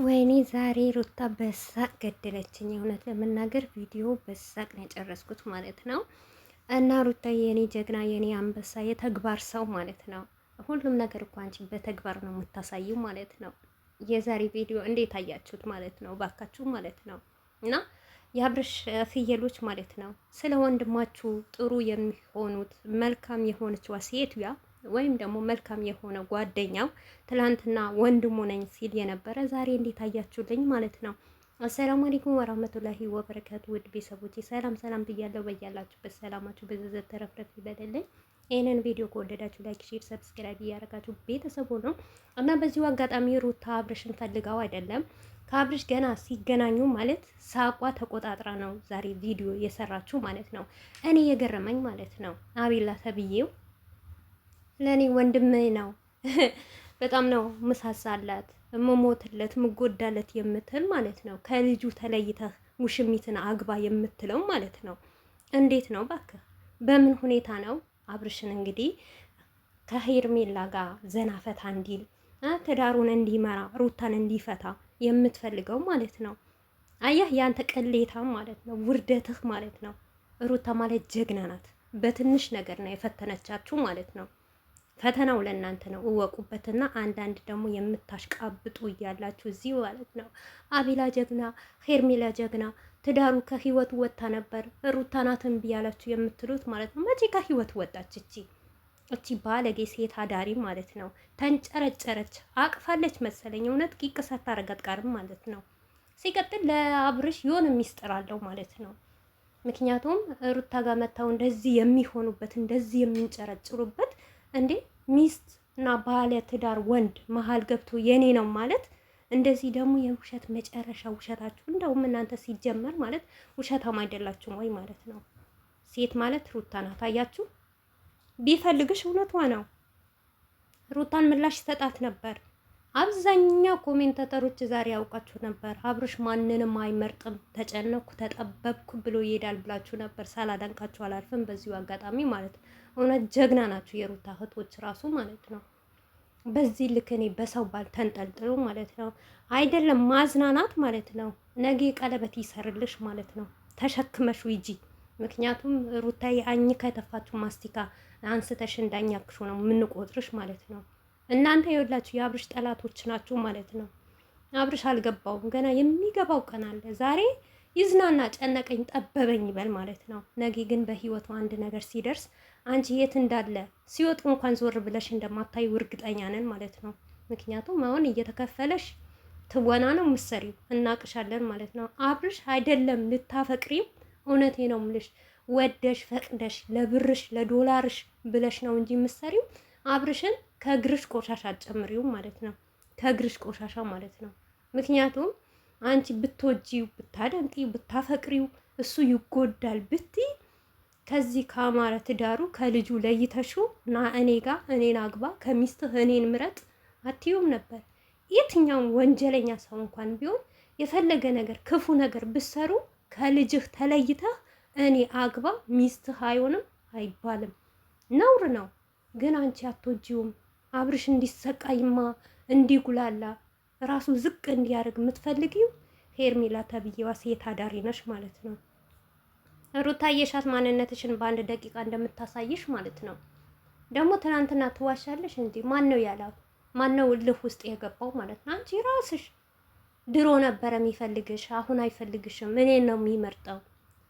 ወይኔ ዛሬ ሩታ በሳቅ ገደለችኝ። እውነት ለመናገር ቪዲዮ በሳቅ ነው የጨረስኩት ማለት ነው። እና ሩታ የኔ ጀግና የኔ አንበሳ የተግባር ሰው ማለት ነው። ሁሉም ነገር እኮ አንቺ በተግባር ነው የምታሳየው ማለት ነው። የዛሬ ቪዲዮ እንዴት አያችሁት ማለት ነው? ባካችሁ ማለት ነው። እና የአብርሽ ፍየሎች ማለት ነው ስለ ወንድማችሁ ጥሩ የሚሆኑት መልካም የሆነችዋ ሴትያ ወይም ደግሞ መልካም የሆነ ጓደኛው ትላንትና ወንድሙ ነኝ ሲል የነበረ ዛሬ እንዴት አያችሁልኝ ማለት ነው። አሰላሙ አለይኩም ወራህመቱላሂ ወበረካቱ። ውድ ቤተሰቦቼ ሰላም ሰላም ብያለሁ። በያላችሁበት ሰላማችሁ በዘዘት ተረፍረፍ ይበልልኝ። ይህንን ቪዲዮ ከወደዳችሁ ላይክ፣ ሼር፣ ሰብስክራይብ እያደረጋችሁ ቤተሰቡ ነው እና በዚሁ አጋጣሚ ሩታ አብርሽን ፈልጋው አይደለም ከአብርሽ ገና ሲገናኙ ማለት ሳቋ ተቆጣጥራ ነው ዛሬ ቪዲዮ የሰራችሁ ማለት ነው። እኔ የገረመኝ ማለት ነው አቤላ ተብዬው ለኔ ወንድሜ ነው። በጣም ነው ምሳሳላት ምሞትለት ምጎዳለት የምትል ማለት ነው። ከልጁ ተለይተህ ውሽሚትን አግባ የምትለው ማለት ነው። እንዴት ነው እባክህ? በምን ሁኔታ ነው አብርሽን እንግዲህ ከሄርሜላ ጋር ዘና ፈታ እንዲል ትዳሩን እንዲመራ ሩታን እንዲፈታ የምትፈልገው ማለት ነው። አያህ ያንተ ቅሌታ ማለት ነው፣ ውርደትህ ማለት ነው። ሩታ ማለት ጀግና ናት። በትንሽ ነገር ነው የፈተነቻችሁ ማለት ነው። ፈተናው ለእናንተ ነው እወቁበትና። አንዳንድ ደግሞ የምታሽቃብጡ እያላችሁ እዚህ ማለት ነው አቤላ ጀግና፣ ሄርሜላ ጀግና፣ ትዳሩ ከህይወቱ ወጥታ ነበር ሩታ ናት እምቢ ያላችሁ የምትሉት ማለት ነው። መቼ ከህይወቱ ወጣች? እቺ ባለጌ ሴት አዳሪ ማለት ነው። ተንጨረጨረች፣ አቅፋለች መሰለኝ። እውነት ቂቅ ሳታረግ አትቀርም ማለት ነው። ሲቀጥል ለአብርሽ የሆነ ሚስጥር አለው ማለት ነው። ምክንያቱም ሩታ ጋር መታው እንደዚህ የሚሆኑበት እንደዚህ የሚንጨረጭሩበት እንዴ ሚስት እና ባለ ትዳር ወንድ መሀል ገብቶ የኔ ነው ማለት እንደዚህ ደግሞ የውሸት መጨረሻ ውሸታችሁ። እንደውም እናንተ ሲጀመር ማለት ውሸታም አይደላችሁም ወይ ማለት ነው። ሴት ማለት ሩታ ናት። አያችሁ፣ ቢፈልግሽ እውነቷ ነው። ሩታን ምላሽ ይሰጣት ነበር። አብዛኛው ኮሜንታተሮች ዛሬ ያውቃችሁ ነበር። አብርሽ ማንንም አይመርጥም፣ ተጨነኩ ተጠበብኩ ብሎ ይሄዳል ብላችሁ ነበር። ሳላደንቃችሁ አላልፍም በዚሁ አጋጣሚ ማለት ነው። እውነት ጀግና ናችሁ የሩታ እህቶች ራሱ ማለት ነው። በዚህ ልክ እኔ በሰው ባል ተንጠልጥሎ ማለት ነው አይደለም ማዝናናት ማለት ነው። ነገ ቀለበት ይሰርልሽ ማለት ነው። ተሸክመሽ ሂጂ። ምክንያቱም ሩታዬ አኝካ የተፋችሁ ማስቲካ አንስተሽ እንዳኛክሹ ነው የምንቆጥርሽ ማለት ነው። እናንተ የወላችሁ የአብርሽ ጠላቶች ናችሁ ማለት ነው። አብርሽ አልገባውም፣ ገና የሚገባው ቀን አለ። ዛሬ ይዝናና፣ ጨነቀኝ፣ ጠበበኝ ይበል ማለት ነው። ነገ ግን በህይወቱ አንድ ነገር ሲደርስ አንቺ የት እንዳለ ሲወጡ እንኳን ዞር ብለሽ እንደማታዩ እርግጠኛ ነን ማለት ነው። ምክንያቱም አሁን እየተከፈለሽ ትወና ነው ምሰሪው፣ እናቅሻለን ማለት ነው። አብርሽ አይደለም ልታፈቅሪው፣ እውነቴ ነው ምልሽ፣ ወደሽ ፈቅደሽ ለብርሽ ለዶላርሽ ብለሽ ነው እንጂ ምሰሪው አብርሽን ከእግርሽ ቆሻሻ አትጨምሪው ማለት ነው። ከእግርሽ ቆሻሻ ማለት ነው። ምክንያቱም አንቺ ብትወጂው ብታደንቂው ብታፈቅሪው እሱ ይጎዳል ብትይ ከዚህ ከአማረ ትዳሩ ከልጁ ለይተሹ ና እኔ ጋር እኔን አግባ ከሚስትህ እኔን ምረጥ አትዩም ነበር። የትኛውም ወንጀለኛ ሰው እንኳን ቢሆን የፈለገ ነገር ክፉ ነገር ብሰሩ ከልጅህ ተለይተህ እኔ አግባ ሚስትህ አይሆንም አይባልም፣ ነውር ነው። ግን አንቺ አትወጂውም። አብርሽ እንዲሰቃይማ እንዲጉላላ ራሱ ዝቅ እንዲያደርግ የምትፈልጊው ሄርሜላ ተብዬዋ ሴት አዳሪ ነሽ ማለት ነው። ሩታ የሻት ማንነትሽን በአንድ ደቂቃ እንደምታሳይሽ ማለት ነው። ደግሞ ትናንትና ትዋሻለሽ እንዴ? ማን ነው ያለው? ማን ነው እልህ ውስጥ የገባው ማለት ነው? አንቺ ራስሽ። ድሮ ነበረ የሚፈልግሽ፣ አሁን አይፈልግሽም። እኔን ነው የሚመርጠው።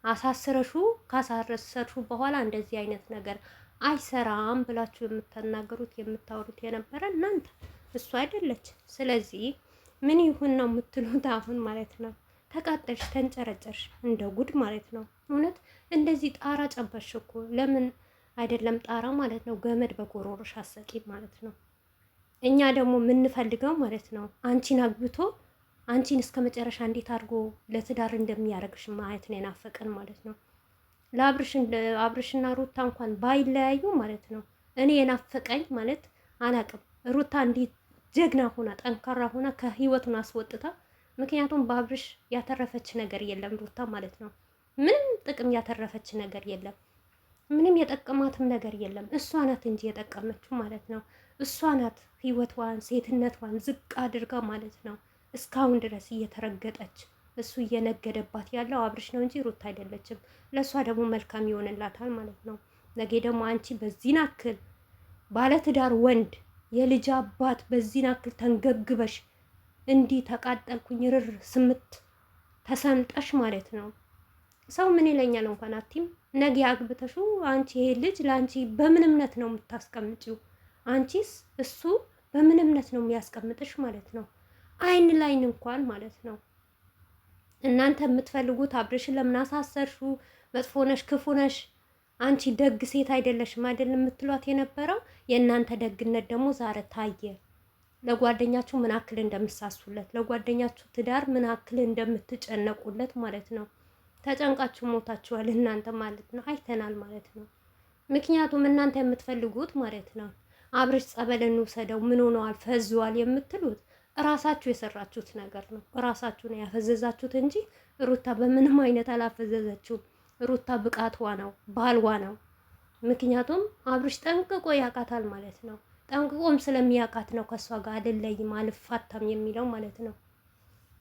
አሳስረሹ ካሳረሰርሹ በኋላ እንደዚህ አይነት ነገር አይሰራም ብላችሁ የምትናገሩት የምታወሩት የነበረ እናንተ፣ እሱ አይደለች። ስለዚህ ምን ይሁን ነው የምትሉት አሁን ማለት ነው። ተቃጠልሽ፣ ተንጨረጨርሽ እንደ ጉድ ማለት ነው። እውነት እንደዚህ ጣራ ጨበሽ እኮ። ለምን አይደለም ጣራ ማለት ነው ገመድ በጎሮሮሽ አሰቂ ማለት ነው። እኛ ደግሞ የምንፈልገው ማለት ነው አንቺን አግብቶ አንቺን እስከ መጨረሻ እንዴት አድርጎ ለትዳር እንደሚያደርግሽ ማየት ነው የናፈቀን ማለት ነው። አብርሽና ሩታ እንኳን ባይለያዩ ማለት ነው እኔ የናፈቀኝ ማለት አላቅም ሩታ እንዴት ጀግና ሆና ጠንካራ ሆና ከህይወቱን አስወጥታ። ምክንያቱም በአብርሽ ያተረፈች ነገር የለም ሩታ ማለት ነው። ምንም ጥቅም ያተረፈች ነገር የለም። ምንም የጠቀማትም ነገር የለም። እሷ ናት እንጂ የጠቀመችው ማለት ነው። እሷ ናት ህይወቷን ሴትነቷን ዝቅ አድርጋ ማለት ነው እስካሁን ድረስ እየተረገጠች እሱ እየነገደባት ያለው አብርሽ ነው እንጂ ሩታ አይደለችም። ለእሷ ደግሞ መልካም ይሆንላታል ማለት ነው። ነገ ደግሞ አንቺ በዚህን አክል ባለትዳር ወንድ የልጅ አባት በዚህን አክል ተንገብግበሽ እንዲህ ተቃጠልኩኝ ርር ስምት ተሰምጠሽ ማለት ነው። ሰው ምን ይለኛል እንኳን አቲም ነገ አግብተሹ አንቺ ይሄ ልጅ ለአንቺ በምን እምነት ነው የምታስቀምጪው? አንቺስ እሱ በምን እምነት ነው የሚያስቀምጥሽ ማለት ነው? አይን ላይን እንኳን ማለት ነው። እናንተ የምትፈልጉት አብርሽን ለምን አሳሰርሹ? መጥፎ ነሽ፣ ክፉ ነሽ፣ አንቺ ደግ ሴት አይደለሽም አይደል የምትሏት የነበረው። የእናንተ ደግነት ደግሞ ዛሬ ታየ። ለጓደኛችሁ ምን አክል እንደምሳሱለት፣ ለጓደኛችሁ ትዳር ምን አክል እንደምትጨነቁለት ማለት ነው። ተጨንቃችሁ ሞታችኋል እናንተ ማለት ነው። አይተናል ማለት ነው። ምክንያቱም እናንተ የምትፈልጉት ማለት ነው አብርሽ ጸበል እንውሰደው ምን ሆነዋል ፈዟል የምትሉት እራሳችሁ የሰራችሁት ነገር ነው። እራሳችሁ ነው ያፈዘዛችሁት እንጂ ሩታ በምንም አይነት አላፈዘዘችውም። ሩታ ብቃቷ ነው፣ ባልዋ ነው። ምክንያቱም አብርሽ ጠንቅቆ ያውቃታል ማለት ነው። ጠንቅቆም ስለሚያውቃት ነው ከእሷ ጋር አልለይም አልፋታም የሚለው ማለት ነው።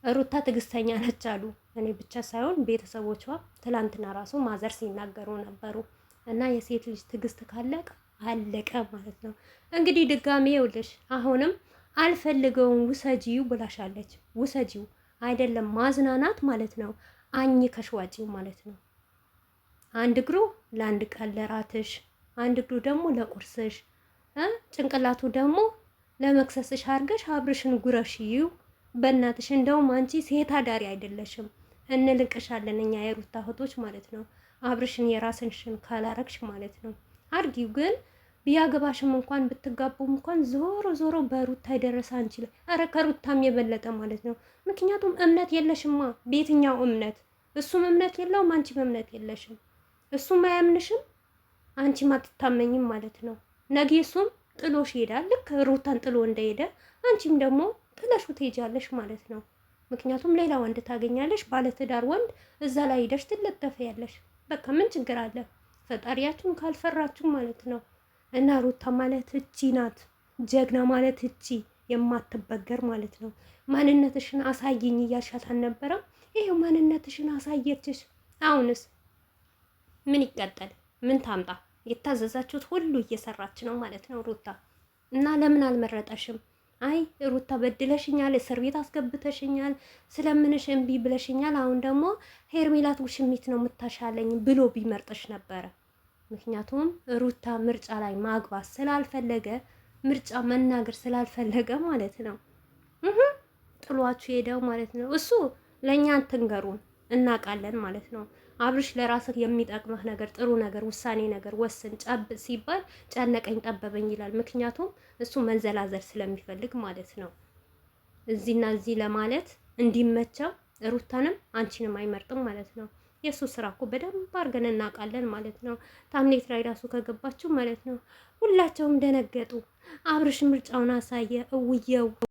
ሩታ ትዕግስተኛ ነች አሉ። እኔ ብቻ ሳይሆን ቤተሰቦቿ ትላንትና ራሱ ማዘር ሲናገሩ ነበሩ። እና የሴት ልጅ ትዕግስት ካለቀ አለቀ ማለት ነው። እንግዲህ ድጋሜ ይኸውልሽ አሁንም አልፈልገውም ውሰጂው ብላሻለች። ውሰጂው አይደለም ማዝናናት ማለት ነው። አኝከሽ ዋጪው ማለት ነው። አንድ እግሩ ለአንድ ቀን ለራትሽ፣ አንድ እግሩ ደግሞ ለቁርስሽ፣ ጭንቅላቱ ደግሞ ለመክሰስሽ አድርገሽ አብርሽን ጉረሽው በእናትሽ። እንደውም አንቺ ሴት አዳሪ አይደለሽም፣ እንልቅሻለን እኛ የሩታ እህቶች ማለት ነው። አብርሽን የራስሽን ካላረግሽ ማለት ነው አድርጊው። ግን ቢያገባሽም እንኳን ብትጋቡም እንኳን ዞሮ ዞሮ በሩታ የደረሰ አንቺ ላይ፣ ኧረ ከሩታም የበለጠ ማለት ነው። ምክንያቱም እምነት የለሽማ። በየትኛው እምነት? እሱም እምነት የለውም፣ አንቺም እምነት የለሽም። እሱም አያምንሽም፣ አንቺም አትታመኝም ማለት ነው። ነገ እሱም ጥሎሽ ይሄዳል። ልክ ሩታን ጥሎ እንደሄደ አንቺም ደግሞ ጥለሹ ትሄጃለሽ ማለት ነው። ምክንያቱም ሌላ ወንድ ታገኛለሽ፣ ባለትዳር ወንድ፣ እዛ ላይ ሄደሽ ትለጠፊያለሽ። በቃ ምን ችግር አለ? ፈጣሪያችሁን ካልፈራችሁ ማለት ነው። እና ሩታ ማለት እቺ ናት፣ ጀግና ማለት እቺ የማትበገር ማለት ነው። ማንነትሽን አሳይኝ እያልሻት አልነበረም? ይሄው ማንነትሽን አሳየችሽ። አሁንስ ምን ይቀጠል? ምን ታምጣ? የታዘዛችሁት ሁሉ እየሰራች ነው ማለት ነው ሩታ። እና ለምን አልመረጠሽም? አይ ሩታ በድለሽኛል፣ እስር ቤት አስገብተሽኛል፣ ስለምንሽ እምቢ ብለሽኛል፣ አሁን ደግሞ ሄርሜላት ውሽሚት ነው የምታሻለኝ ብሎ ቢመርጥሽ ነበረ። ምክንያቱም ሩታ ምርጫ ላይ ማግባት ስላልፈለገ፣ ምርጫ መናገር ስላልፈለገ ማለት ነው ጥሏችሁ ሄደው ማለት ነው። እሱ ለእኛ አትንገሩን እናውቃለን ማለት ነው። አብርሽ ለራስህ የሚጠቅመህ ነገር፣ ጥሩ ነገር፣ ውሳኔ ነገር ወስን። ጨብ ሲባል ጨነቀኝ ጠበበኝ ይላል። ምክንያቱም እሱ መንዘላዘል ስለሚፈልግ ማለት ነው። እዚህና እዚህ ለማለት እንዲመቸው ሩታንም አንቺንም አይመርጥም ማለት ነው። የእሱ ስራ እኮ በደንብ አድርገን እናውቃለን ማለት ነው። ታምኔት ላይ ራሱ ከገባችሁ ማለት ነው ሁላቸውም ደነገጡ። አብርሽ ምርጫውን አሳየ እውየው